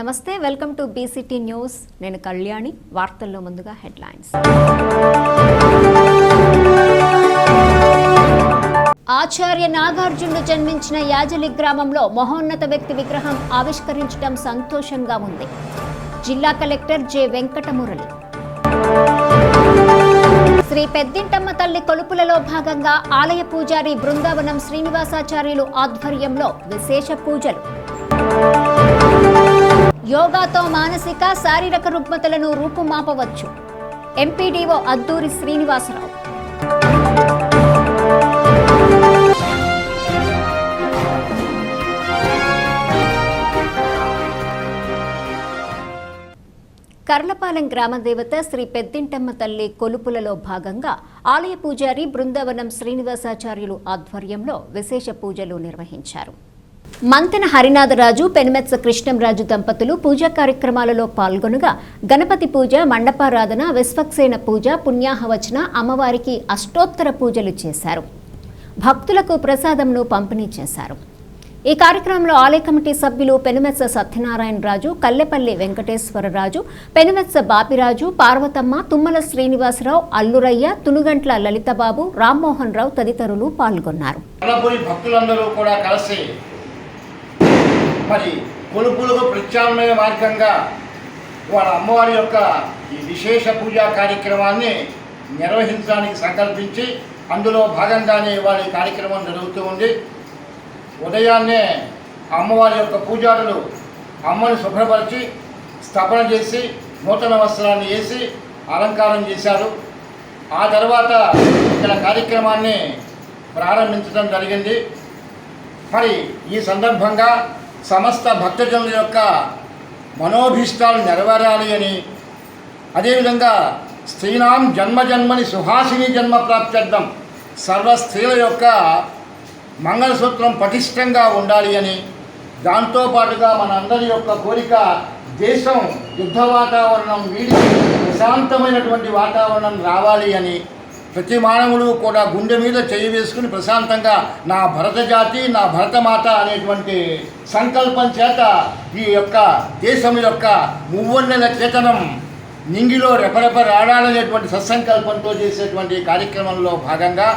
నమస్తే, welcome to BCT news. నేను కళ్యాణి. వార్తల్లో ముందుగా హెడ్లైన్స్. ఆచార్య నాగార్జునుడు జన్మించిన యాజలి గ్రామంలో మహోన్నత వ్యక్తి విగ్రహం ఆవిష్కరించడం సంతోషంగా ఉంది. జిల్లా కలెక్టర్ జె వెంకటమురళి. శ్రీ పెద్దింటమ్మ తల్లి కొలుపులలో భాగంగా ఆలయ పూజారి బృందావనం శ్రీనివాసాచార్యులు ఆధ్వర్యంలో విశేష పూజలు. యోగాతో మానసిక శారీరక రుగ్మతలను రూపుమాపవచ్చు. ఎంపీడీఓ అద్దూరి శ్రీనివాసరావు. కర్లపాలెం గ్రామదేవత శ్రీ పెద్దింటమ్మ తల్లి కొలుపులలో భాగంగా ఆలయ పూజారి బృందావనం శ్రీనివాసాచార్యులు ఆధ్వర్యంలో విశేష పూజలు నిర్వహించారు. మంతెన హరినాథరాజు, పెనుమెత్స కృష్ణంరాజు దంపతులు పూజా కార్యక్రమాలలో పాల్గొనగా గణపతి పూజ, మండపారాధన, విశ్వక్సేన పూజ, పుణ్యాహవచన, అమ్మవారికి అష్టోత్తర పూజలు చేశారు. భక్తులకు ప్రసాదంను పంపిణీ చేశారు. ఈ కార్యక్రమంలో ఆలయ కమిటీ సభ్యులు పెనుమెత్స సత్యనారాయణరాజు, కల్లెపల్లి వెంకటేశ్వరరాజు, పెనుమెత్స బాపిరాజు, పార్వతమ్మ, తుమ్మల శ్రీనివాసరావు, అల్లురయ్య, తునుగంట్ల లలితబాబు, రామ్మోహన్ రావు తదితరులు పాల్గొన్నారు. మరి కొలుపులకు ప్రత్యామ్నాయ మార్గంగా వాళ్ళ అమ్మవారి యొక్క ఈ విశేష పూజా కార్యక్రమాన్ని నిర్వహించడానికి సంకల్పించి అందులో భాగంగానే వాళ్ళ కార్యక్రమం జరుగుతూ ఉంది. ఉదయాన్నే అమ్మవారి యొక్క పూజారులు అమ్మని శుభ్రపరిచి స్థాపన చేసి నూతన వస్త్రాన్ని వేసి అలంకారం చేశారు. ఆ తర్వాత ఇక్కడ కార్యక్రమాన్ని ప్రారంభించడం జరిగింది. మరి ఈ సందర్భంగా సమస్త భక్తజనుల యొక్క మనోభీష్టాలు నెరవేరాలి అని, అదేవిధంగా స్త్రీనాం జన్మజన్మని సుహాసిని జన్మ ప్రాప్త్యర్థం సర్వ స్త్రీల యొక్క మంగళసూత్రం పటిష్టంగా ఉండాలి అని, దాంతోపాటుగా మనందరి యొక్క కోరిక దేశం యుద్ధ వాతావరణం వీడి ప్రశాంతమైనటువంటి వాతావరణం రావాలి అని, ప్రతి మానవుడు కూడా గుండె మీద చేయి వేసుకుని ప్రశాంతంగా నా భరత జాతి, నా భరతమాత అనేటువంటి సంకల్పం చేత ఈ యొక్క దేశం యొక్క మువ్వన్నెల చేతనం నింగిలో రెపరెప రాడాలనేటువంటి సత్సంకల్పంతో చేసేటువంటి కార్యక్రమంలో భాగంగా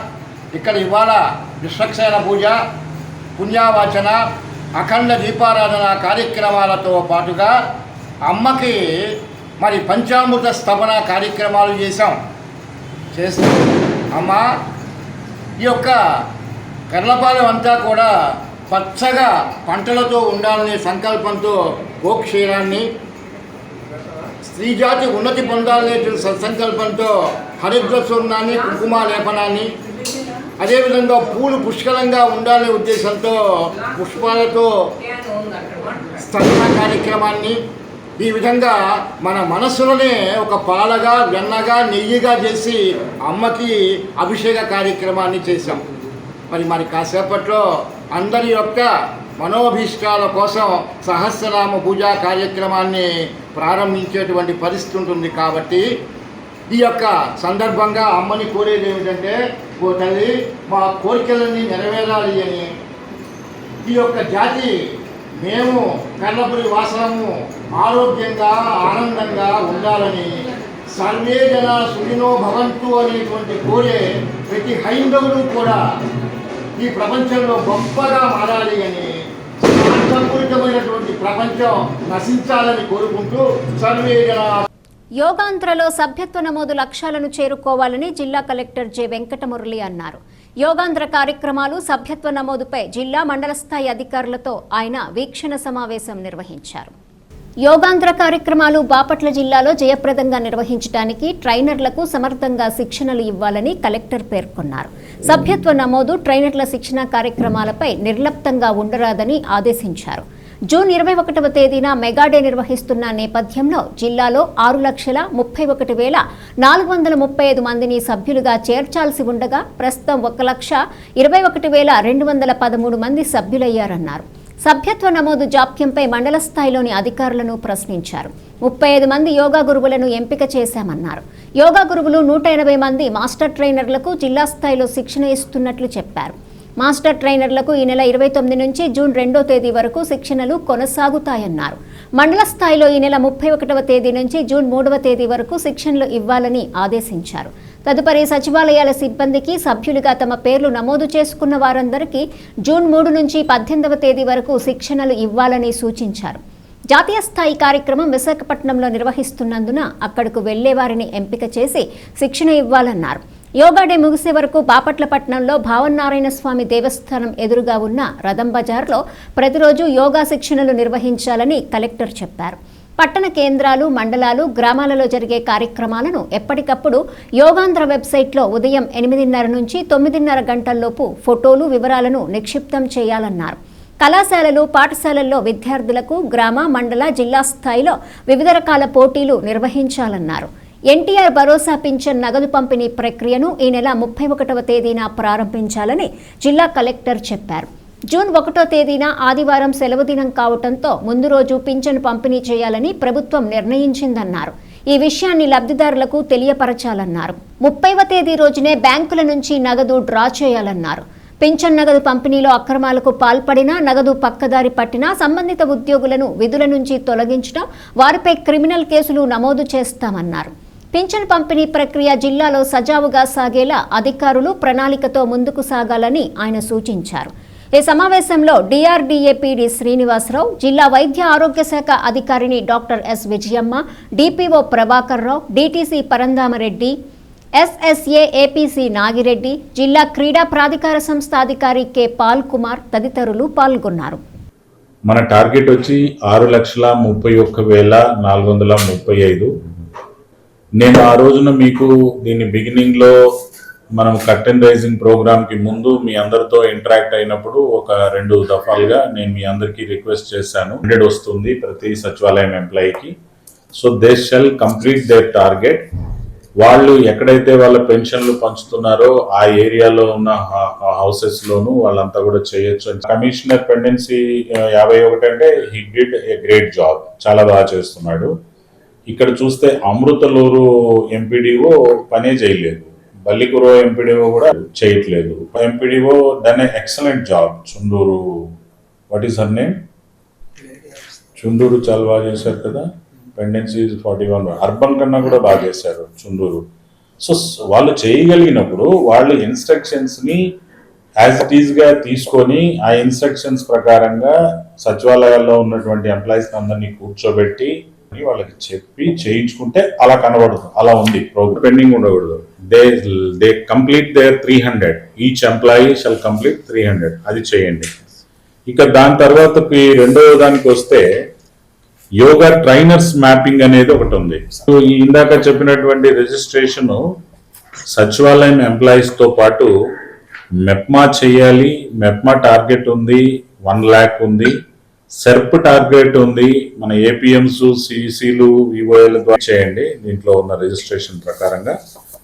ఇక్కడ ఇవాళ విశ్వక్సేన పూజ, పుణ్యావాచన, అఖండ దీపారాధన కార్యక్రమాలతో పాటుగా అమ్మకి మరి పంచామృత స్థాపన కార్యక్రమాలు చేస్తూ అమ్మ ఈ యొక్క కర్లపాలెం అంతా కూడా పచ్చగా పంటలతో ఉండాలనే సంకల్పంతో గోక్షీరాన్ని, స్త్రీజాతి ఉన్నతి పొందాలనే సత్సంకల్పంతో హరిద్రచూర్ణాన్ని, కుంకుమాలేపనాన్ని, అదేవిధంగా పూలు పుష్కలంగా ఉండాలనే ఉద్దేశంతో పుష్పాలతో స్థాపన కార్యక్రమాన్ని, ఈ విధంగా మన మనస్సులోనే ఒక పాలగా, వెన్నగా, నెయ్యిగా చేసి అమ్మకి అభిషేక కార్యక్రమాన్ని చేశాం. మరి కాసేపట్లో అందరి యొక్క మనోభీష్టాల కోసం సహస్రనామ పూజా కార్యక్రమాన్ని ప్రారంభించేటువంటి పరిస్థితి ఉంటుంది. కాబట్టి ఈ యొక్క సందర్భంగా అమ్మని కోరేది ఏమిటంటే, ఓ తల్లి మా కోరికలన్నీ నెరవేరాలి అని, ఈ యొక్క జాతి మేము కర్ణపురి వాసనము ఆరోగ్యంగా, ఆనందంగా ఉండాలని, సర్వే జన సుఖినో భవంతు అనేటువంటి కోరే ప్రతి హైందవుడు కూడా ఈ ప్రపంచంలో గొప్పగా మారాలి అని, స్వార్థపూరితమైనటువంటి ప్రపంచం నశించాలని కోరుకుంటూ సర్వే జన. యోగాంధ్రలో సభ్యత్వ నమోదు లక్ష్యాలను చేరుకోవాలని జిల్లా కలెక్టర్ జె వెంకటమురళి అన్నారు. యోగాంధ్ర కార్యక్రమాలు, సభ్యత్వ నమోదుపై జిల్లా మండల స్థాయి అధికారులతో ఆయన వీక్షణ సమావేశం నిర్వహించారు. యోగాంధ్ర కార్యక్రమాలు బాపట్ల జిల్లాలో జయప్రదంగా నిర్వహించడానికి ట్రైనర్లకు సమర్థంగా శిక్షణలు ఇవ్వాలని కలెక్టర్ పేర్కొన్నారు. సభ్యత్వ నమోదు, ట్రైనర్ల శిక్షణ కార్యక్రమాలపై నిర్లిప్తంగా ఉండరాదని ఆదేశించారు. జూన్ 21వ తేదీన మెగాడే నిర్వహిస్తున్న నేపథ్యంలో జిల్లాలో 6,61,435 మందిని సభ్యులుగా చేర్చాల్సి ఉండగా ప్రస్తుతం 1,21,213 మంది సభ్యులయ్యారన్నారు. సభ్యత్వ నమోదు జాప్యంపై మండల స్థాయిలోని అధికారులను ప్రశ్నించారు. 35 మంది యోగా గురువులను ఎంపిక చేశామన్నారు. యోగా గురువులు 180 మంది మాస్టర్ ట్రైనర్లకు జిల్లా స్థాయిలో శిక్షణ ఇస్తున్నట్లు చెప్పారు. మాస్టర్ ట్రైనర్లకు ఈ నెల 29 నుంచి జూన్ 2వ తేదీ వరకు శిక్షణలు కొనసాగుతాయన్నారు. మండల స్థాయిలో ఈ నెల 31వ తేదీ నుంచి జూన్ 3వ తేదీ వరకు శిక్షణలు ఇవ్వాలని ఆదేశించారు. తదుపరి సచివాలయాల సిబ్బందికి సభ్యులుగా తమ పేర్లు నమోదు చేసుకున్న వారందరికీ జూన్ 3 నుంచి 18వ తేదీ వరకు శిక్షణలు ఇవ్వాలని సూచించారు. జాతీయ స్థాయి కార్యక్రమం విశాఖపట్నంలో నిర్వహిస్తున్నందున అక్కడకు వెళ్లే వారిని ఎంపిక చేసి శిక్షణ ఇవ్వాలన్నారు. యోగా డే ముగిసే వరకు బాపట్లపట్నంలో భావనారాయణ స్వామి దేవస్థానం ఎదురుగా ఉన్న రథం బజార్లో ప్రతిరోజు యోగా శిక్షణలు నిర్వహించాలని కలెక్టర్ చెప్పారు. పట్టణ కేంద్రాలు, మండలాలు, గ్రామాలలో జరిగే కార్యక్రమాలను ఎప్పటికప్పుడు యోగాంధ్ర వెబ్సైట్లో ఉదయం 8:30 నుంచి 9:30 గంటల్లోపు ఫోటోలు, వివరాలను నిక్షిప్తం చేయాలన్నారు. కళాశాలలు, పాఠశాలల్లో విద్యార్థులకు గ్రామ, మండల, జిల్లా స్థాయిలో వివిధ రకాల పోటీలు నిర్వహించాలన్నారు. ఎన్టీఆర్ భరోసా పింఛన్ నగదు పంపిణీ ప్రక్రియను ఈ నెల 31వ తేదీన ప్రారంభించాలని జిల్లా కలెక్టర్ చెప్పారు. జూన్ 1వ తేదీన ఆదివారం సెలవు దినం కావడంతో ముందు రోజు పింఛను పంపిణీ చేయాలని ప్రభుత్వం నిర్ణయించిందన్నారు. ఈ విషయాన్ని లబ్ధిదారులకు తెలియపరచాలన్నారు. 30వ తేదీ రోజునే బ్యాంకుల నుంచి నగదు డ్రా చేయాలన్నారు. పింఛన్ నగదు పంపిణీలో అక్రమాలకు పాల్పడినా, నగదు పక్కదారి పట్టినా సంబంధిత ఉద్యోగులను విధుల నుంచి తొలగించడం, వారిపై క్రిమినల్ కేసులు నమోదు చేస్తామన్నారు. పింఛన్ పంపిణీ ప్రక్రియ జిల్లాలో సజావుగా సాగేలా అధికారులు ప్రణాళికతో ముందుకు సాగాలని ఆయన సూచించారు. ఈ సమావేశంలో డిఆర్డీఏ పీడీ శ్రీనివాసరావు, జిల్లా వైద్య ఆరోగ్య శాఖ అధికారిని doctor S Vijayamma, DPO Prabhakar Rao, DTC Parandhamareddy, SSA APC Nagireddy, జిల్లా క్రీడా ప్రాధికార సంస్థ అధికారి కె పాల్ కుమార్ తదితరులు పాల్గొన్నారు. మన టార్గెట్ వచ్చి 6,31,435. నేను ఆ రోజున మీకు దీని బిగినింగ్ లో మనం కర్టెన్ రైజింగ్ ప్రోగ్రామ్ కి ముందు మీ అందరితో ఇంటరాక్ట్ అయినప్పుడు ఒక 2 దఫాలుగా నేను మీ అందరికీ రిక్వెస్ట్ చేశాను. 100 వస్తుంది ప్రతి సచివాలయం ఎంప్లాయీకి. So they shall complete their target. వాళ్ళు ఎక్కడైతే వాళ్ళ పెన్షన్లు పంచుతున్నారో ఆ ఏరియాలో ఉన్న హౌసెస్ లోను వాళ్ళంతా కూడా చేయొచ్చు. కమిషనర్ పెండెన్సీ 51 అంటే he did a great job, చాలా బాగా చేస్తున్నాడు. ఇక్కడ చూస్తే అమృతలూరు ఎంపీడీఓ పనే చేయలేదు, బల్లికురో ఎంపీడీఓ కూడా చేయట్లేదు. MPDO done a excellent job. Chunduru, what is her name, Chunduru చాలా బాగా చేశారు కదా. పెండెన్సీ 41. అర్బన్ కన్నా కూడా బాగా చేశారు చుండూరు. సో వాళ్ళు చేయగలిగినప్పుడు వాళ్ళు ఇన్స్ట్రక్షన్స్ ని యాజ్ ఇట్ ఈస్ గా తీసుకొని ఆ ఇన్స్ట్రక్షన్స్ ప్రకారంగా సచివాలయాల్లో ఉన్నటువంటి ఎంప్లాయీస్ అందరినీ కూర్చోబెట్టి వాళ్ళకి చెప్పి చేయించుకుంటే అలా కనబడుతుంది. అలా ఉంది ప్రోగ్రామ్, పెండింగ్ ఉండకూడదు. They complete there 300. Each employee shall complete 300. అది చేయండి. ఇక దాని తర్వాతకి రెండవ దానికి వస్తే యోగా ట్రైనర్స్ మ్యాపింగ్ అనేది ఒకటి ఉంది. సో ఇందాక చెప్పినటువంటి రిజిస్ట్రేషన్ సచివాలయం ఎంప్లాయీస్ తో పాటు మెప్మా చేయాలి. మెప్మా టార్గెట్ ఉంది 1 lakh ఉంది. సెర్ప్ టార్గెట్ ఉంది. మన ఏపీఎంస్, సిసిలు, వివోఎల్ ద్వారా చేయండి దీంట్లో ఉన్న రిజిస్ట్రేషన్ ప్రకారంగా.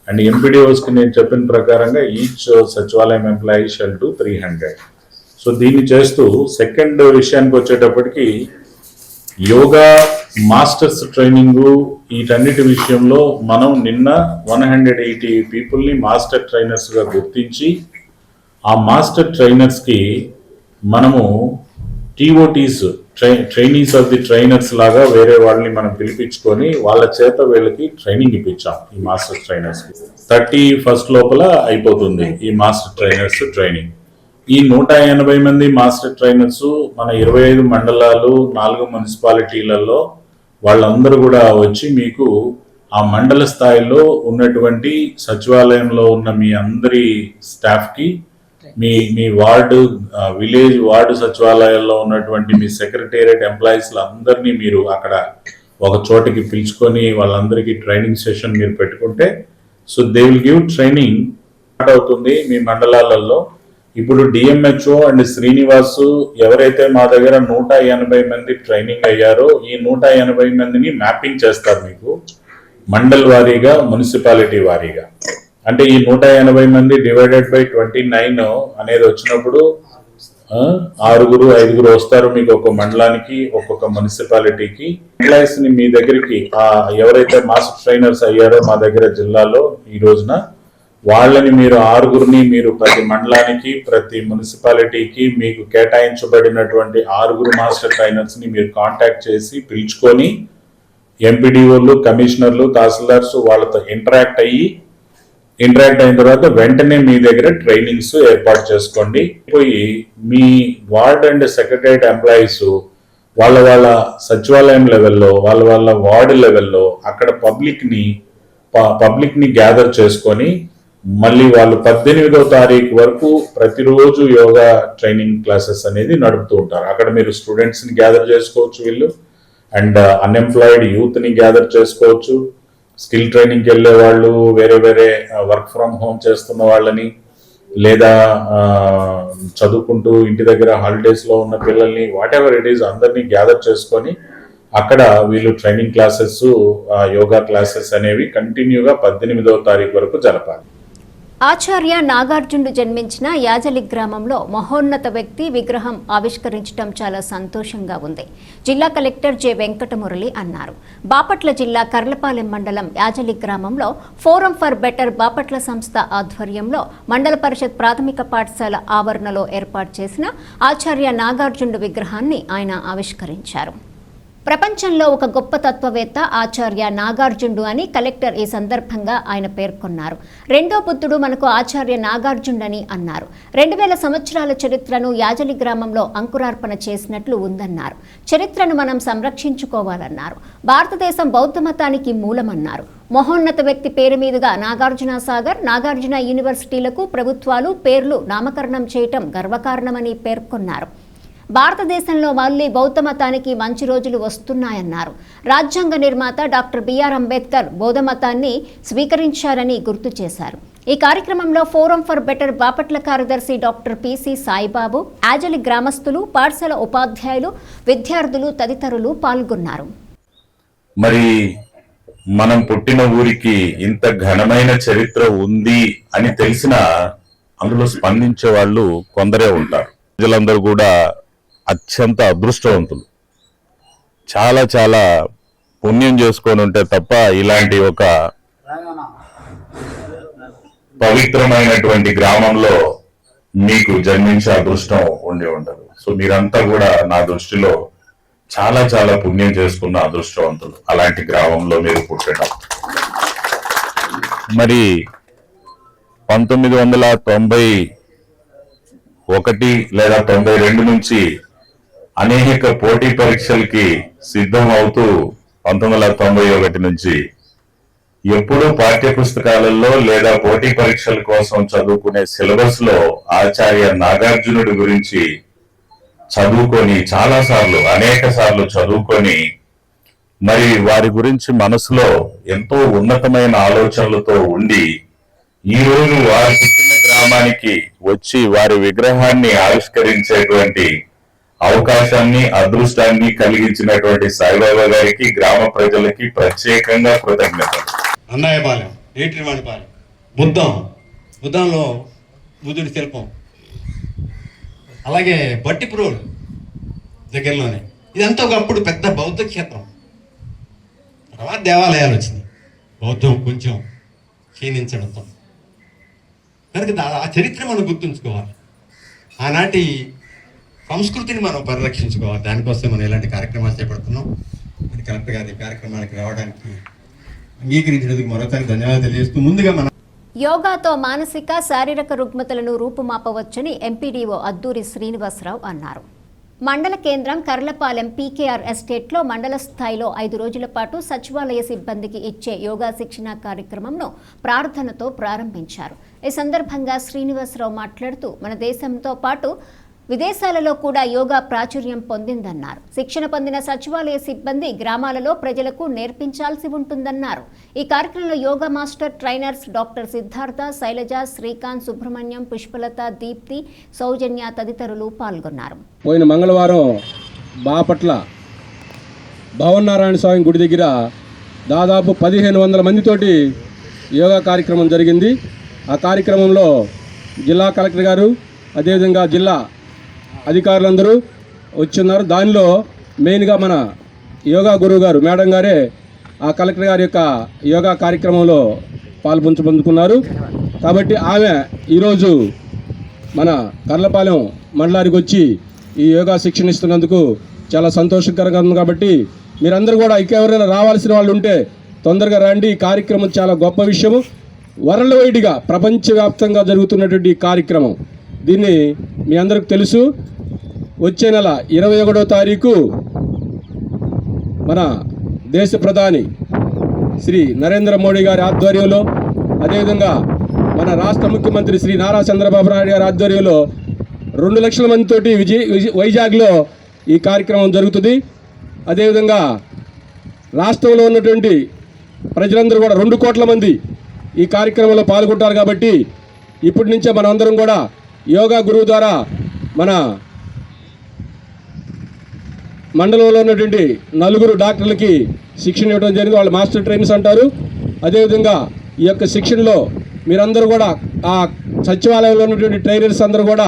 అండ్ ఎంపీడీఓస్ కి నేను చెప్పిన ప్రకారంగా ఈచ్ సచివాలయం ఎంప్లాయీ షల్ డు 300. సో దీన్ని చేస్తూ సెకండ్ విషయానికి వచ్చేటప్పటికి యోగా మాస్టర్స్ ట్రైనింగ్, వీటన్నిటి విషయంలో మనం నిన్న 180 పీపుల్ని మాస్టర్ ట్రైనర్స్ గా గుర్తించి ఆ మాస్టర్ ట్రైనర్స్ కి మనము టీఓటీస్, ట్రైనీస్ ఆఫ్ ది ట్రైనర్స్ లాగా వేరే వాళ్ళని మనం పిలిపించుకొని వాళ్ళ చేత వీళ్ళకి ట్రైనింగ్ ఇప్పించాం. ఈ మాస్టర్ ట్రైనర్స్ కి 31st లోపల అయిపోతుంది ఈ మాస్టర్ ట్రైనర్స్ ట్రైనింగ్. ఈ 180 మంది మాస్టర్ ట్రైనర్స్ మన 25 మండలాలు, 4 మున్సిపాలిటీలలో వాళ్ళందరూ కూడా వచ్చి మీకు ఆ మండల స్థాయిలో ఉన్నటువంటి సచివాలయంలో ఉన్న మీ అందరి స్టాఫ్ కి, మీ వార్డు, విలేజ్ వార్డు సచివాలయాల్లో ఉన్నటువంటి మీ సెక్రటేరియట్ ఎంప్లాయీస్ అందరినీ మీరు అక్కడ ఒక చోటికి పిలుచుకొని వాళ్ళందరికీ ట్రైనింగ్ సెషన్ మీరు పెట్టుకుంటే, so they will give training start అవుతుంది మీ మండలాలలో. ఇప్పుడు డిఎంహెచ్ఓ అండ్ శ్రీనివాసు ఎవరైతే మా దగ్గర 180 మంది ట్రైనింగ్ అయ్యారో ఈ 180 మందిని మ్యాపింగ్ చేస్తారు మీకు మండల్ వారీగా, మున్సిపాలిటీ వారీగా. అంటే ఈ 180 మంది డివైడెడ్ బై 29 అనేది వచ్చినప్పుడు 6-5 వస్తారు మీకు ఒక్కొక్క మండలానికి, ఒక్కొక్క మున్సిపాలిటీకి. ఎంప్లాయీస్ ని మీ దగ్గరికి ఎవరైతే మాస్టర్ ట్రైనర్స్ అయ్యారో మా దగ్గర జిల్లాలో ఈ రోజున వాళ్ళని మీరు 6గురిని మీరు ప్రతి మండలానికి ప్రతి మున్సిపాలిటీకి మీకు కేటాయించబడినటువంటి 6 మాస్టర్ ట్రైనర్స్ని మీరు కాంటాక్ట్ చేసి పిలుచుకొని ఎంపీడీఓలు, కమిషనర్లు, తహసీల్దార్స్ వాళ్ళతో ఇంటరాక్ట్ అయిన తర్వాత వెంటనే మీ దగ్గర ట్రైనింగ్స్ ఏర్పాటు చేసుకోండి. పోయి మీ వార్డ్ అండ్ సెక్రటరియట్ ఎంప్లాయీస్ వాళ్ళ సచివాలయం లెవెల్లో వాళ్ళ వార్డు లెవెల్లో అక్కడ పబ్లిక్ ని గ్యాదర్ చేసుకొని మళ్ళీ వాళ్ళు 18వ తారీఖు వరకు ప్రతిరోజు యోగా ట్రైనింగ్ క్లాసెస్ అనేది నడుపుతూ ఉంటారు. అక్కడ మీరు స్టూడెంట్స్ ని గ్యాదర్ చేసుకోవచ్చు, వీళ్ళు అండ్ అన్ఎంప్లాయిడ్ యూత్ ని గ్యాదర్ చేసుకోవచ్చు, స్కిల్ ట్రైనింగ్కి వెళ్ళే వాళ్ళు, వేరే వర్క్ ఫ్రమ్ హోమ్ చేస్తున్న వాళ్ళని, లేదా చదువుకుంటూ ఇంటి దగ్గర హాలిడేస్ లో ఉన్న పిల్లల్ని, వాట్ ఎవర్ ఇట్ ఈస్ అందరినీ గ్యాదర్ చేసుకొని అక్కడ వీళ్ళు ట్రైనింగ్ క్లాసెస్, యోగా క్లాసెస్ అనేవి కంటిన్యూగా 18వ తారీఖు వరకు జరపాలి. ఆచార్య నాగార్జునుడు జన్మించిన యాజలి గ్రామంలో మహోన్నత వ్యక్తి విగ్రహం ఆవిష్కరించడం చాలా సంతోషంగా ఉంది. జిల్లా కలెక్టర్ జె వెంకటమురళి అన్నారు. బాపట్ల జిల్లా కర్లపాలెం మండలం యాజలి గ్రామంలో ఫోరం ఫర్ బెటర్ బాపట్ల సంస్థ ఆధ్వర్యంలో మండల పరిషత్ ప్రాథమిక పాఠశాల ఆవరణలో ఏర్పాటు చేసిన ఆచార్య నాగార్జునుడు విగ్రహాన్ని ఆయన ఆవిష్కరించారు. ప్రపంచంలో ఒక గొప్ప తత్వవేత్త ఆచార్య నాగార్జునుడు అని కలెక్టర్ ఈ సందర్భంగా ఆయన పేర్కొన్నారు. రెండో బుద్ధుడు మనకు ఆచార్య నాగార్జునుడని అన్నారు. 2000 సంవత్సరాల చరిత్రను యాజలి గ్రామంలో అంకురార్పణ చేసినట్లు ఉందన్నారు. చరిత్రను మనం సంరక్షించుకోవాలన్నారు. భారతదేశం బౌద్ధ మతానికి మూలమన్నారు. మహోన్నత వ్యక్తి పేరు మీదుగా నాగార్జున సాగర్, నాగార్జున యూనివర్సిటీలకు ప్రభుత్వాలు పేర్లు నామకరణం చేయటం గర్వకారణమని పేర్కొన్నారు. భారతదేశంలో మళ్లీ బౌద్ధ మతానికి మంచి రోజులు వస్తున్నాయన్నారు. రాజ్యాంగ నిర్మాత డాక్టర్ బిఆర్ అంబేద్కర్ బౌద్ధ మతాన్ని స్వీకరించారని గుర్తు చేశారు. ఈ కార్యక్రమంలో ఫోరం ఫర్ బెటర్ బాపట్ల కార్యదర్శి డాక్టర్ పిసి సాయిబాబు, యాజలి గ్రామస్తులు, పాఠశాల ఉపాధ్యాయులు, విద్యార్థులు తదితరులు పాల్గొన్నారు. మరి మనం పుట్టిన ఊరికి ఇంత ఘనమైన చరిత్ర ఉంది అని తెలిసిన అందులో స్పందించే వాళ్ళు కొందరే ఉంటారు. ప్రజలందరూ కూడా అత్యంత అదృష్టవంతులు. చాలా చాలా పుణ్యం చేసుకొని ఉంటే తప్ప ఇలాంటి ఒక పవిత్రమైనటువంటి గ్రామంలో మీకు జన్మించే అదృష్టం ఉండి ఉండదు. సో మీరంతా కూడా నా దృష్టిలో చాలా చాలా పుణ్యం చేసుకున్న అదృష్టవంతులు అలాంటి గ్రామంలో మీరు పుట్టడం. మరి 1991 లేదా 92 నుంచి అనేక పోటీ పరీక్షలకి సిద్ధం అవుతూ 1991 నుంచి ఎప్పుడూ పాఠ్య పుస్తకాలలో లేదా పోటీ పరీక్షల కోసం చదువుకునే సిలబస్ లో ఆచార్య నాగార్జునుడి గురించి చదువుకొని అనేక సార్లు చదువుకొని మరి వారి గురించి మనసులో ఎంతో ఉన్నతమైన ఆలోచనలతో ఉండి ఈ రోజు వారి పుట్టిన గ్రామానికి వచ్చి వారి విగ్రహాన్ని ఆవిష్కరించేటువంటి అవకాశాన్ని, అదృష్టాన్ని కలిగించినటువంటి సాయిబాబా గారికి, గ్రామ ప్రజలకి ప్రత్యేకంగా కృతజ్ఞతలు. అన్నాయపాలెం, ఏట్రివాణిపాలెం, బుద్ధంలో బుద్ధుడి శిల్పం, అలాగే బట్టిప్రోలు దగ్గరలోనే. ఇదంతా ఒకప్పుడు పెద్ద బౌద్ధ క్షేత్రం. తర్వాత దేవాలయాలు వచ్చినాయి. బౌద్ధం కొంచెం క్షీణించడంతో కనుక ఆ చరిత్ర మనం గుర్తుంచుకోవాలి. ఆనాటి సంస్కృతిని మనం పరిరక్షించుకోవాలి. దానికోసం మనం ఇలాంటి కార్యక్రమాలు చేపడుతున్నాం. మరి కలెక్టర్ గారి కార్యక్రమానికి రావడానికి అంగీకరించినందుకు మరోసారి ధన్యవాదాలు తెలియజేస్తూ ముందుగా మన యోగాతో మానసిక, శారీరక రుగ్మతలను రూపుమాపవచ్చని ఎంపీడీఓ అద్దూరి శ్రీనివాసరావు అన్నారు. మండల కేంద్రం కర్లపాలెం పీకేఆర్ ఎస్టేట్లో మండల స్థాయిలో 5 రోజుల పాటు సచివాలయ సిబ్బందికి ఇచ్చే యోగా శిక్షణ కార్యక్రమంను ప్రార్థనతో ప్రారంభించారు. ఈ సందర్భంగా శ్రీనివాసరావు మాట్లాడుతూ మన దేశంతో పాటు విదేశాలలో కూడా యోగా ప్రాచుర్యం పొందిందన్నారు. శిక్షణ పొందిన సచివాలయ సిబ్బంది గ్రామాలలో ప్రజలకు నేర్పించాల్సి ఉంటుందన్నారు. ఈ కార్యక్రమంలో yoga master trainers doctor Siddhartha, Sailaja, Srikanth, Subrahmanyam, Pushpalatha, Deepthi, Sowjanya తదితరులు పాల్గొన్నారు. పోయిన మంగళవారం బాపట్ల భవన్నారాయణ స్వామి గుడి దగ్గర దాదాపు 1500 మందితోటి యోగా కార్యక్రమం జరిగింది. ఆ కార్యక్రమంలో జిల్లా కలెక్టర్ గారు, అదేవిధంగా జిల్లా అధికారులందరూ వచ్చున్నారు. దానిలో మెయిన్గా మన యోగా గురువు గారు మేడం గారే ఆ కలెక్టర్ గారి యొక్క యోగా కార్యక్రమంలో పాల్పంచుకున్నారు. కాబట్టి ఆమె ఈరోజు మన కర్లపాలెం మండలానికి వచ్చి ఈ యోగా శిక్షణ ఇస్తున్నందుకు చాలా సంతోషకరంగా ఉంది. కాబట్టి మీరందరూ కూడా ఎవరైనా రావాల్సిన వాళ్ళు ఉంటే తొందరగా రండి. ఈ కార్యక్రమం చాలా గొప్ప విషయము. వరల్డ్ వైడ్గా ప్రపంచవ్యాప్తంగా జరుగుతున్నటువంటి ఈ కార్యక్రమం. దీన్ని మీ అందరికి తెలుసు. వచ్చే నెల 21వ తారీఖు మన దేశ ప్రధాని శ్రీ నరేంద్ర మోడీ గారి ఆధ్వర్యంలో, అదేవిధంగా మన రాష్ట్ర ముఖ్యమంత్రి శ్రీ నారా చంద్రబాబు నాయుడు గారి ఆధ్వర్యంలో 2 లక్షల మందితోటి వైజాగ్లో ఈ కార్యక్రమం జరుగుతుంది. అదేవిధంగా రాష్ట్రంలో ఉన్నటువంటి ప్రజలందరూ కూడా 2 కోట్ల మంది ఈ కార్యక్రమంలో పాల్గొంటారు. కాబట్టి ఇప్పటి నుంచే మనం అందరం కూడా యోగా గురువు ద్వారా మన మండలంలో ఉన్నటువంటి 4 డాక్టర్లకి శిక్షణ ఇవ్వడం జరిగింది. వాళ్ళు మాస్టర్ ట్రైనర్స్ అంటారు. అదేవిధంగా ఈ యొక్క శిక్షణలో మీరందరూ కూడా ఆ సచివాలయంలో ఉన్నటువంటి ట్రైనర్స్ అందరూ కూడా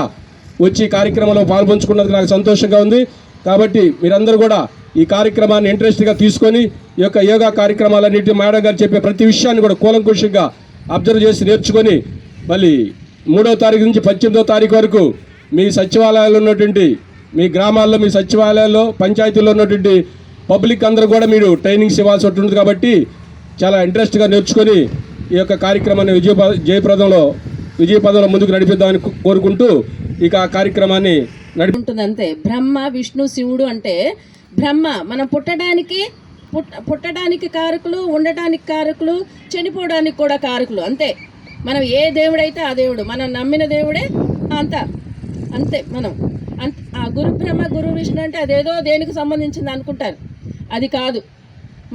వచ్చి కార్యక్రమంలో పాల్పంచుకున్నందుకు నాకు సంతోషంగా ఉంది. కాబట్టి మీరందరూ కూడా ఈ కార్యక్రమాన్ని ఇంట్రెస్ట్గా తీసుకొని ఈ యొక్క యోగా కార్యక్రమాలన్నింటి మేడం గారు చెప్పే ప్రతి విషయాన్ని కూడా కూలంకుషంగా అబ్జర్వ్ చేసి నేర్చుకొని మళ్ళీ 3వ తారీఖు నుంచి 18వ తారీఖు వరకు మీ సచివాలయాల్లో ఉన్నటువంటి మీ గ్రామాల్లో మీ సచివాలయాల్లో పంచాయతీల్లో ఉన్నటువంటి పబ్లిక్ అందరూ కూడా మీరు ట్రైనింగ్స్ ఇవ్వాల్సి ఉంటుంది. కాబట్టి చాలా ఇంట్రెస్ట్గా నేర్చుకొని ఈ యొక్క కార్యక్రమాన్ని విజయపదంలో ముందుకు నడిపిద్దామని కోరుకుంటూ ఇక ఆ కార్యక్రమాన్ని ఉంటుంది. అంతే బ్రహ్మ విష్ణు శివుడు అంటే బ్రహ్మ మనం పుట్టడానికి కారకులు, ఉండటానికి కారకులు, చనిపోవడానికి కూడా కారకులు. అంతే మనం ఏ దేవుడైతే ఆ దేవుడు, మనం నమ్మిన దేవుడే అంతే మనం ఆ గురు బ్రహ్మ గురు విష్ణు అంటే అదేదో దేనికి సంబంధించింది అనుకుంటారు. అది కాదు.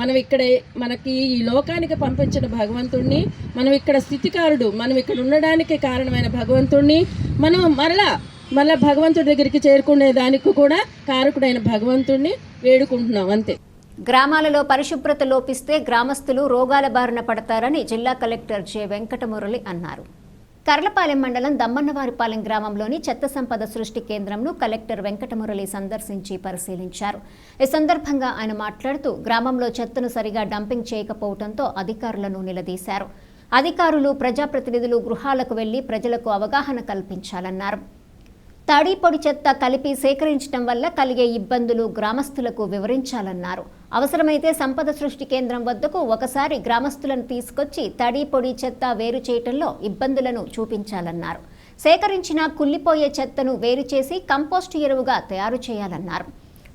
మనం ఇక్కడ మనకి ఈ లోకానికి పంపించిన భగవంతుణ్ణి, మనం ఇక్కడ స్థితికారుడు, మనం ఇక్కడ ఉండడానికి కారణమైన భగవంతుణ్ణి మనం మరలా భగవంతుడి దగ్గరికి చేరుకునే దానికి కూడా కారకుడైన భగవంతుణ్ణి వేడుకుంటున్నాం. అంతే. గ్రామాలలో పరిశుభ్రత లోపిస్తే గ్రామస్తులు రోగాల బారిన పడతారని జిల్లా కలెక్టర్ జె వెంకటమురళి అన్నారు. కర్లపాలెం మండలం దమ్మన్నవారిపాలెం గ్రామంలోని చెత్త సంపద సృష్టి కేంద్రంను కలెక్టర్ వెంకటమురళి సందర్శించి పరిశీలించారు. ఈ సందర్భంగా ఆయన మాట్లాడుతూ గ్రామంలో చెత్తను సరిగా డంపింగ్ చేయకపోవడంతో అధికారులను నిలదీశారు. అధికారులు, ప్రజాప్రతినిధులు గృహాలకు వెళ్లి ప్రజలకు అవగాహన కల్పించాలన్నారు. తడి పొడి చెత్త కలిపి సేకరించడం వల్ల కలిగే ఇబ్బందులు గ్రామస్తులకు వివరించాలన్నారు. అవసరమైతే సంపద సృష్టి కేంద్రం వద్దకు ఒకసారి గ్రామస్తులను తీసుకొచ్చి తడి పొడి చెత్త వేరు చేయటంలో ఇబ్బందులను చూపించాలన్నారు. సేకరించిన కుళ్ళిపోయే చెత్తను వేరు చేసి కంపోస్టు ఎరువుగా తయారు చేయాలన్నారు.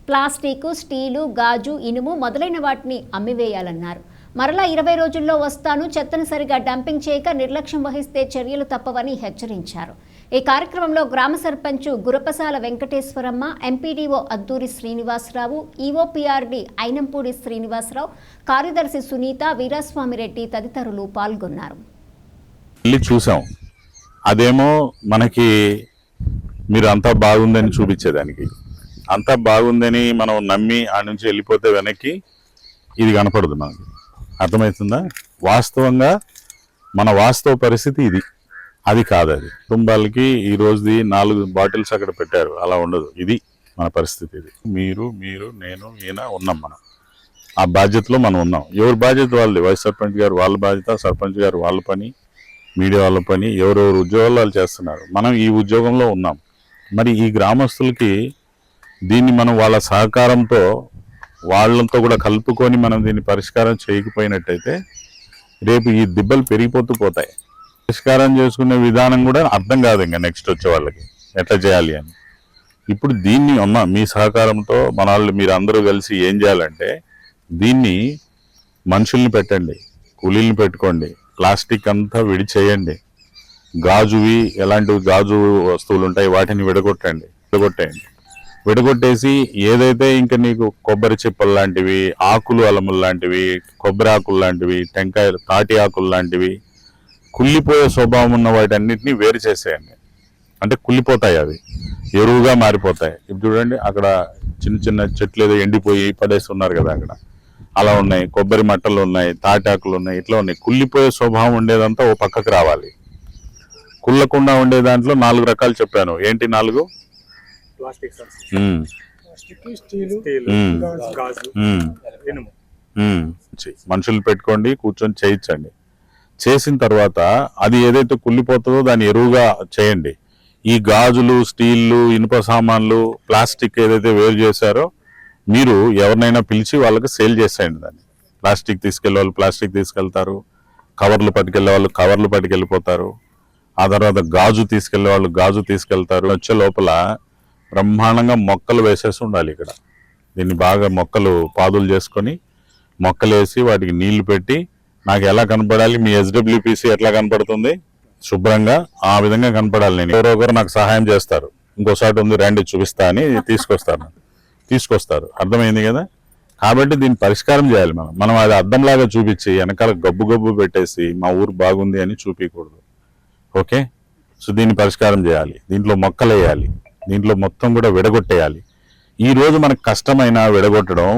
ప్లాస్టిక్, స్టీలు, గాజు, ఇనుము మొదలైన వాటిని అమ్మివేయాలన్నారు. మరలా 20 రోజుల్లో వస్తాను, చెత్తను సరిగా డంపింగ్ చేయక నిర్లక్ష్యం వహిస్తే చర్యలు తప్పవని హెచ్చరించారు. ఈ కార్యక్రమంలో గ్రామ సర్పంచ్ గురపసాల వెంకటేశ్వరమ్మ, ఎంపీడీఓ అద్దూరి శ్రీనివాసరావు, ఈఓపీఆర్డీ ఐనంపూడి శ్రీనివాసరావు, కార్యదర్శి సునీత, వీరాస్వామిరెడ్డి తదితరులు పాల్గొన్నారు. చూసాం, అదేమో మనకి మీరు అంతా బాగుందని చూపించేదానికి, అంతా బాగుందని మనం నమ్మి ఆ నుంచి వెళ్ళిపోతే వెనక్కి ఇది కనపడదు మనకి. అర్థమవుతుందా? వాస్తవంగా మన వాస్తవ పరిస్థితి ఇది. అది కాదు. అది కుటుంబాలకి ఈ రోజుది 4 బాటిల్స్ అక్కడ పెట్టారు, అలా ఉండదు. ఇది మన పరిస్థితి. ఇది మీరు నేను ఈయన ఉన్నాం. మనం ఆ బాధ్యతలో మనం ఉన్నాం. ఎవరి బాధ్యత వాళ్ళది. వైస్ సర్పంచ్ గారు వాళ్ళ బాధ్యత, సర్పంచ్ గారు వాళ్ళ పని, మీడియా వాళ్ళ పని, ఎవరెవరు ఉద్యోగాలు వాళ్ళు చేస్తున్నారు. మనం ఈ ఉద్యోగంలో ఉన్నాం. మరి ఈ గ్రామస్తులకి దీన్ని మనం వాళ్ళ సహకారంతో వాళ్ళంతా కూడా కలుపుకొని మనం దీన్ని పరిష్కారం చేయకపోయినట్టయితే రేపు ఈ దిబ్బలు పెరిగిపోతూ పోతాయి. పరిష్కారం చేసుకునే విధానం కూడా అర్థం కాదు ఇంకా నెక్స్ట్ వచ్చే వాళ్ళకి ఎట్లా చేయాలి అని. ఇప్పుడు దీన్ని మీ సహకారంతో మన వాళ్ళు మీరు అందరూ కలిసి ఏం చేయాలంటే దీన్ని మనుషుల్ని పెట్టండి, కూలీల్ని పెట్టుకోండి, ప్లాస్టిక్ అంతా విడిచేయండి, గాజువి ఎలాంటి గాజు వస్తువులు ఉంటాయి వాటిని విడగొట్టేయండి. విడగొట్టేసి ఏదైతే ఇంకా నీకు కొబ్బరి చిప్పలు లాంటివి, ఆకులు అలములు లాంటివి, కొబ్బరి ఆకులు లాంటివి, టెంకాయలు తాటి ఆకులు లాంటివి, కుళ్ళిపోయే స్వభావం ఉన్న వాటన్నిటిని వేరు చేసేయండి. అంటే కుళ్ళిపోతాయి, అవి ఎరువుగా మారిపోతాయి. ఇప్పుడు చూడండి, అక్కడ చిన్న చిన్న చెట్లు ఏదో ఎండిపోయి పడేస్తున్నారు కదా, అక్కడ అలా ఉన్నాయి. కొబ్బరి మట్టలు ఉన్నాయి, తాటాకులు ఉన్నాయి, ఇట్లా ఉన్నాయి. కుళ్ళిపోయే స్వభావం ఉండేదంతా ఓ పక్కకు రావాలి. కుళ్ళకుండా ఉండే దాంట్లో 4 రకాలు చెప్పాను. ఏంటి 4? మనుషులు పెట్టుకోండి, కూర్చొని చేయించండి. చేసిన తర్వాత అది ఏదైతే కుళ్ళిపోతుందో దాన్ని ఎరువుగా చేయండి. ఈ గాజులు, స్టీళ్ళు, ఇనుప సామాన్లు, ప్లాస్టిక్ ఏదైతే వేరు చేశారో మీరు ఎవరినైనా పిలిచి వాళ్ళకి సేల్ చేసేయండి. దాన్ని ప్లాస్టిక్ తీసుకెళ్లే వాళ్ళు ప్లాస్టిక్ తీసుకెళ్తారు, కవర్లు పట్టుకెళ్లే వాళ్ళు కవర్లు పట్టుకెళ్ళిపోతారు, ఆ తర్వాత గాజు తీసుకెళ్లే వాళ్ళు గాజు తీసుకెళ్తారు. వచ్చే లోపల బ్రహ్మాండంగా మొక్కలు వేసేసి ఉండాలి. ఇక్కడ దీన్ని బాగా మొక్కలు పాదులు చేసుకొని మొక్కలు వేసి వాటికి నీళ్లు పెట్టి నాకు ఎలా కనపడాలి, మీ SWPC ఎట్లా కనపడుతుంది శుభ్రంగా ఆ విధంగా కనపడాలి. నేను ఎవరొకరు నాకు సహాయం చేస్తారు, ఇంకోసారి ఉంది రండి చూపిస్తా అని తీసుకొస్తారు. అర్థమైంది కదా? కాబట్టి దీన్ని పరిష్కారం చేయాలి. మనం అది అద్దంలాగా చూపించి వెనకాల గబ్బు పెట్టేసి మా ఊరు బాగుంది అని చూపించకూడదు. ఓకే, సో దీన్ని పరిష్కారం చేయాలి. దీంట్లో మొక్కలు వేయాలి, దీంట్లో మొత్తం కూడా విడగొట్టేయాలి. ఈ రోజు మనకు కష్టమైన విడగొట్టడం,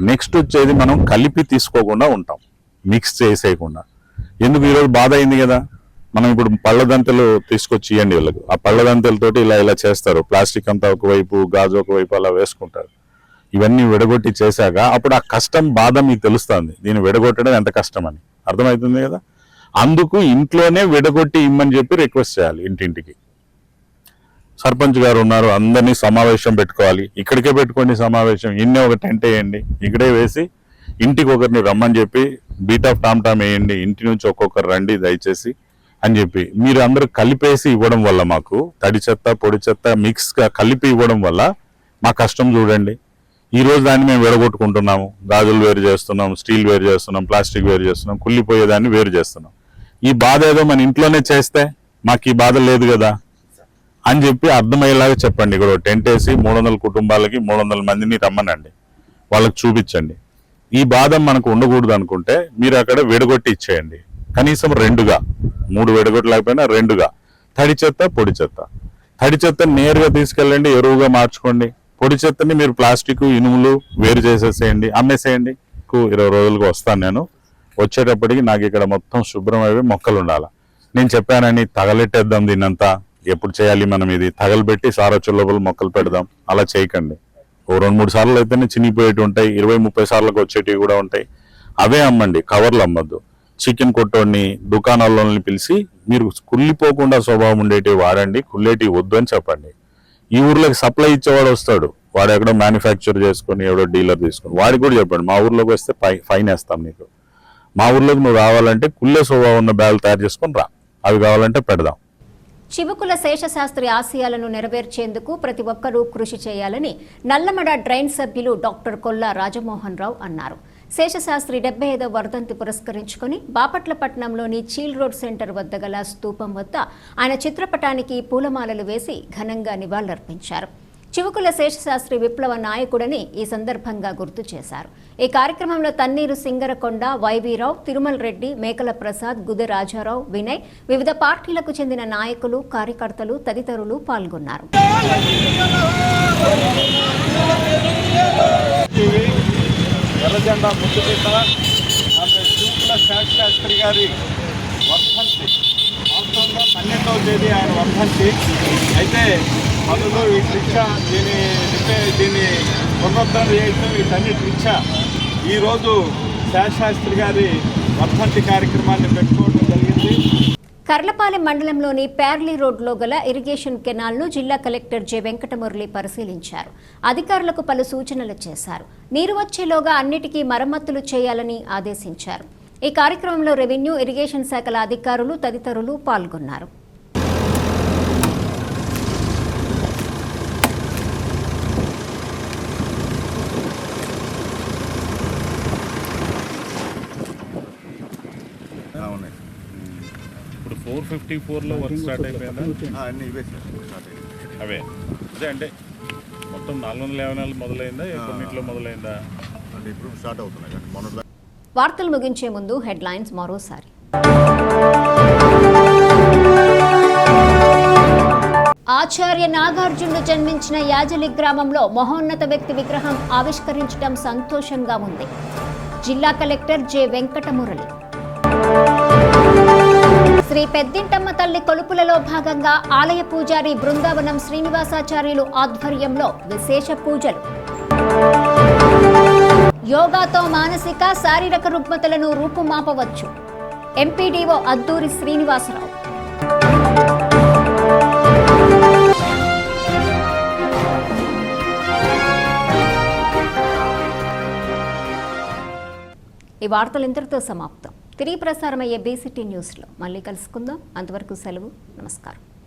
నెక్స్ట్ వచ్చేది మనం కలిపి తీసుకోకుండా ఉంటాం, మిక్స్ చేసేయకుండా. ఎందుకు ఈరోజు బాధ అయింది కదా, మనం ఇప్పుడు పళ్ళదంతలు తీసుకొచ్చి ఇవ్వండి వీళ్ళకు, ఆ పళ్ళదంతలతోటి ఇలా చేస్తారు, ప్లాస్టిక్ అంతా ఒకవైపు గాజు ఒకవైపు అలా వేసుకుంటారు. ఇవన్నీ విడగొట్టి చేశాక అప్పుడు ఆ కష్టం బాధ మీకు తెలుస్తుంది, దీన్ని విడగొట్టడం ఎంత కష్టం అని అర్థమవుతుంది కదా. అందుకు ఇంట్లోనే విడగొట్టి ఇమ్మని చెప్పి రిక్వెస్ట్ చేయాలి. ఇంటింటికి సర్పంచ్ గారు ఉన్నారు, అందరినీ సమావేశం పెట్టుకోవాలి. ఇక్కడికే పెట్టుకోండి సమావేశం, ఇన్నే ఒక టెంట్ వేయండి, ఇక్కడే వేసి ఇంటికి ఒకరిని రమ్మని చెప్పి బీట్ ఆఫ్ టామ్ వేయండి, ఇంటి నుంచి ఒక్కొక్కరు రండి దయచేసి అని చెప్పి మీరు అందరూ కలిపేసి ఇవ్వడం వల్ల, మాకు తడి చెత్త పొడి చెత్త మిక్స్గా కలిపి ఇవ్వడం వల్ల మా కష్టం చూడండి. ఈ రోజు దాన్ని మేము విడగొట్టుకుంటున్నాము, గాజులు వేరు చేస్తున్నాం, స్టీల్ వేరు చేస్తున్నాం, ప్లాస్టిక్ వేరు చేస్తున్నాం, కుళ్ళిపోయేదాన్ని వేరు చేస్తున్నాం. ఈ బాధ ఏదో మన ఇంట్లోనే చేస్తే మాకు ఈ బాధ లేదు కదా అని చెప్పి అర్థమయ్యేలాగా చెప్పండి. ఇక్కడ టెంట్ వేసి 300 కుటుంబాలకి 300 మందిని రమ్మనండి, వాళ్ళకి చూపించండి. ఈ బాధ మనకు ఉండకూడదు అనుకుంటే మీరు అక్కడ విడగొట్టి ఇచ్చేయండి, కనీసం 2గా, 3 విడగొట్టలేకపోయినా 2గా. తడి చెత్త పొడి చెత్త, తడి చెత్త నేరుగా తీసుకెళ్ళండి, ఎరువుగా మార్చుకోండి. పొడి చెత్తని మీరు ప్లాస్టిక్ ఇనుములు వేరు చేసేసేయండి, అమ్మేసేయండి. 20 రోజులకు వస్తాను నేను, వచ్చేటప్పటికి నాకు ఇక్కడ మొత్తం శుభ్రమైపోయి మొక్కలు ఉండాలి. నేను చెప్పానని తగలెట్టేద్దాం దీన్నంతా, ఎప్పుడు చేయాలి మనం ఇది, తగలబెట్టి సారొచ్చే లోపల మొక్కలు పెడదాం, అలా చేయకండి. ఓ 2-3 సార్లు అయితేనే చినిగిపోయేటి ఉంటాయి, 20-30 సార్లకు వచ్చేటివి కూడా ఉంటాయి. అవే అమ్మండి, కవర్లు అమ్మద్దు. చికెన్ కొట్టోడిని దుకాణాల్లోని పిలిచి మీరు కుళ్ళిపోకుండా స్వభావం ఉండేటివి వాడండి, కుళ్ళేటివి వద్దు అని చెప్పండి. ఈ ఊర్లోకి సప్లై ఇచ్చేవాడు వస్తాడు, వాడు ఎక్కడో మ్యానుఫ్యాక్చర్ చేసుకుని ఎవడో డీలర్ తీసుకుని వాడికి కూడా చెప్పండి, మా ఊర్లోకి వస్తే ఫైన్ వేస్తాం నీకు. మా ఊర్లోకి నువ్వు రావాలంటే కుళ్ళే స్వభావం ఉన్న బ్యాగులు తయారు చేసుకుని రా, అవి కావాలంటే పెడదాం. చివుకుల శేషశాస్త్రి ఆశయాలను నెరవేర్చేందుకు ప్రతి ఒక్కరూ కృషి చేయాలని నల్లమడ డ్రైన్ సభ్యులు డాక్టర్ కొల్లా రాజమోహన్ రావు అన్నారు. శేషశాస్త్రి 75వ వర్ధంతి పురస్కరించుకుని బాపట్లపట్నంలోని చీల్ రోడ్ సెంటర్ వద్ద గల స్తూపం వద్ద ఆయన చిత్రపటానికి పూలమాలలు వేసి ఘనంగా నివాళులర్పించారు. చివుకుల శేషశాస్త్రి విప్లవ నాయకుడని ఈ సందర్భంగా గుర్తు చేశారు. ఈ కార్యక్రమంలో తన్నీరు సింగరకొండ, వైవీరావు, తిరుమల రెడ్డి, మేకల ప్రసాద్, గుదె రాజారావు, వినయ్, వివిధ పార్టీలకు చెందిన నాయకులు, కార్యకర్తలు తదితరులు పాల్గొన్నారు. ఎర్రజెండా ముద్దుబిడ్డ చివుకుల శేషశాస్త్రి గారి వర్ధంతి 12వ తేదీ ఆయన వర్ధంతి అయితే అందులో ఈ రిక్షా దీన్ని పునరుద్ధరణ చేయడం వీటన్నిటి రిక్షా ఈరోజు శేషశాస్త్రి గారి వర్ధంతి కార్యక్రమాన్ని పెట్టుకోవడం జరిగింది. కర్లపాలెం మండలంలోని పేర్లీ రోడ్లో గల ఇరిగేషన్ కెనాల్ను జిల్లా కలెక్టర్ జె వెంకటమురళి పరిశీలించారు. అధికారులకు పలు సూచనలు చేశారు. నీరు వచ్చేలోగా అన్నిటికీ మరమ్మతులు చేయాలని ఆదేశించారు. ఈ కార్యక్రమంలో రెవెన్యూ, ఇరిగేషన్ శాఖల అధికారులు తదితరులు పాల్గొన్నారు. ఇప్పుడు 454లో వర్క్ స్టార్ట్ అయిపోయిందా? అవే అదే అంటే మొత్తం 450 మొదలైందా, కొన్నిట్లో మొదలైందా? ఇప్పుడు స్టార్ట్ అవుతున్నాయి. వార్తలు ముగించే ముందు హెడ్లైన్స్ మరోసారి. ఆచార్య నాగార్జునుడు జన్మించిన యాజలి గ్రామంలో మహోన్నత వ్యక్తి విగ్రహం ఆవిష్కరించడం సంతోషంగా ఉంది. జిల్లా కలెక్టర్ జె వెంకటమురళి. శ్రీ పెద్దింటమ్మ తల్లి కొలుపులలో భాగంగా ఆలయ పూజారి బృందావనం శ్రీనివాసాచార్యులు ఆధ్వర్యంలో విశేష పూజలు. యోగాతో మానసిక శారీరక రుగ్మతలను రూపుమాపవచ్చు. ఎంపీడీఓ అద్దూరి శ్రీనివాసరావు. ఈ వార్తలు ఇంతటితో సమాప్తం. తిరిగి ప్రసారమయ్యే బీసీటీ న్యూస్లో మళ్ళీ కలుసుకుందాం. అంతవరకు సెలవు. నమస్కారం.